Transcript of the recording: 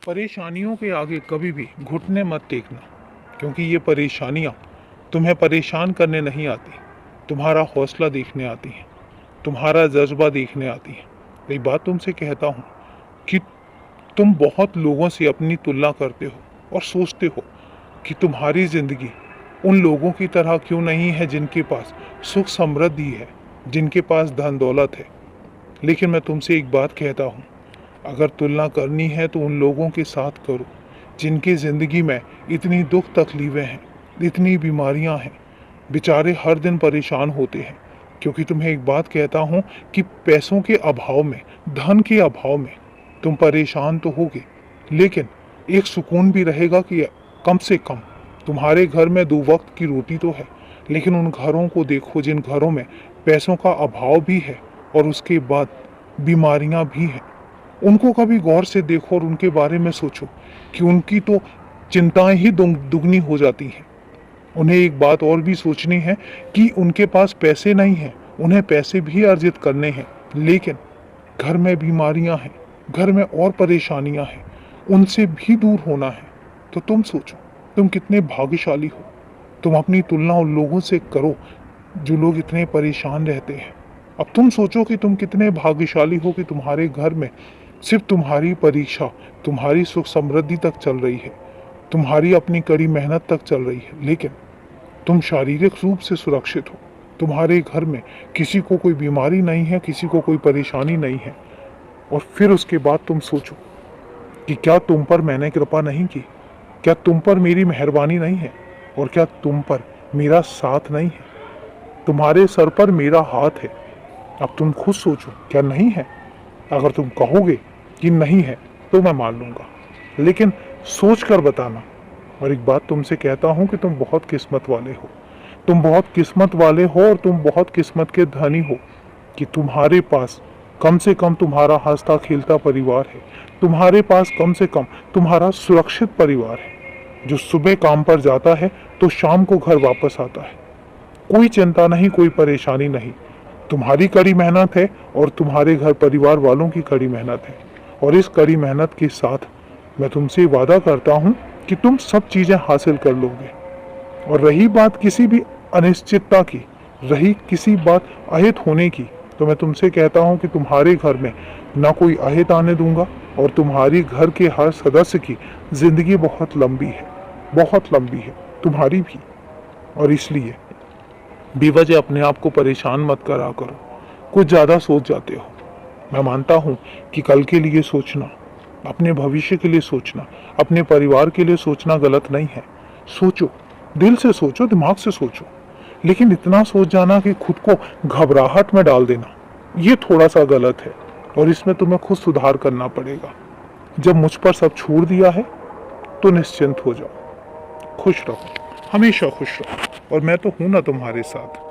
परेशानियों के आगे कभी भी घुटने मत टेकना, क्योंकि ये परेशानियाँ तुम्हें परेशान करने नहीं आती, तुम्हारा हौसला देखने आती हैं, तुम्हारा जज्बा देखने आती हैं। एक बात तुमसे कहता हूँ कि तुम बहुत लोगों से अपनी तुलना करते हो और सोचते हो कि तुम्हारी ज़िंदगी उन लोगों की तरह क्यों नहीं है जिनके पास सुख समृद्धि है, जिनके पास धन दौलत है। लेकिन मैं तुमसे एक बात कहता हूँ, अगर तुलना करनी है तो उन लोगों के साथ करो जिनकी ज़िंदगी में इतनी दुख तकलीफ़ें हैं, इतनी बीमारियां हैं, बेचारे हर दिन परेशान होते हैं। क्योंकि तुम्हें एक बात कहता हूँ कि पैसों के अभाव में, धन के अभाव में तुम परेशान तो होगे, लेकिन एक सुकून भी रहेगा कि कम से कम तुम्हारे घर में 2 वक्त की रोटी तो है। लेकिन उन घरों को देखो जिन घरों में पैसों का अभाव भी है और उसके बाद बीमारियां भी हैं। उनको कभी गौर से देखो और उनके बारे में सोचो कि उनकी तो चिंताएं ही दुगनी हो जाती हैं। उन्हें एक बात और भी सोचनी है कि उनके पास पैसे नहीं हैं, उन्हें पैसे भी अर्जित करने हैं, लेकिन घर में बीमारियां हैं, घर में और परेशानियां हैं, उनसे भी दूर होना है। तो तुम सोचो तुम कितने भाग्यशाली हो। तुम अपनी तुलना उन लोगों से करो जो लोग इतने परेशान रहते हैं। अब तुम सोचो कि तुम कितने भाग्यशाली हो कि तुम्हारे घर में सिर्फ तुम्हारी परीक्षा, तुम्हारी सुख समृद्धि तक चल रही है, तुम्हारी अपनी कड़ी मेहनत तक चल रही है, लेकिन तुम शारीरिक रूप से सुरक्षित हो। तुम्हारे घर में किसी को कोई बीमारी नहीं है, किसी को कोई परेशानी नहीं है। और फिर उसके बाद तुम सोचो कि क्या तुम पर मैंने कृपा नहीं की, क्या तुम पर मेरी मेहरबानी नहीं है, और क्या तुम पर मेरा साथ नहीं है, तुम्हारे सर पर मेरा हाथ है। अब तुम खुद सोचो क्या नहीं है। अगर तुम कहोगे कि नहीं है तो मैं मान लूँगा, लेकिन सोच कर बताना। और एक बात तुमसे कहता हूँ कि तुम बहुत किस्मत वाले हो, तुम बहुत किस्मत वाले हो और तुम बहुत किस्मत के धनी हो कि तुम्हारे पास कम से कम तुम्हारा हंसता खेलता परिवार है, तुम्हारे पास कम से कम तुम्हारा सुरक्षित परिवार है जो सुबह काम पर जाता है तो शाम को घर वापस आता है। कोई चिंता नहीं, कोई परेशानी नहीं। तुम्हारी कड़ी मेहनत है और तुम्हारे घर परिवार वालों की कड़ी मेहनत है, और इस कड़ी मेहनत के साथ मैं तुमसे वादा करता हूँ कि तुम सब चीज़ें हासिल कर लोगे। और रही बात किसी भी अनिश्चितता की, रही किसी बात अहित होने की, तो मैं तुमसे कहता हूँ कि तुम्हारे घर में ना कोई अहित आने दूंगा, और तुम्हारी घर के हर सदस्य की जिंदगी बहुत लंबी है, बहुत लंबी है, तुम्हारी भी। और इसलिए बेवजह अपने आप को परेशान मत करा करो, कुछ ज़्यादा सोच जाते हो। मैं मानता हूँ कि कल के लिए सोचना, अपने भविष्य के लिए सोचना, अपने परिवार के लिए सोचना गलत नहीं है। सोचो, दिल से सोचो, दिमाग से सोचो, लेकिन इतना सोच जाना कि खुद को घबराहट में डाल देना, ये थोड़ा सा गलत है और इसमें तुम्हें खुद सुधार करना पड़ेगा। जब मुझ पर सब छोड़ दिया है तो निश्चिंत हो जाओ, खुश रहो, हमेशा खुश रहो, और मैं तो हूं ना तुम्हारे साथ।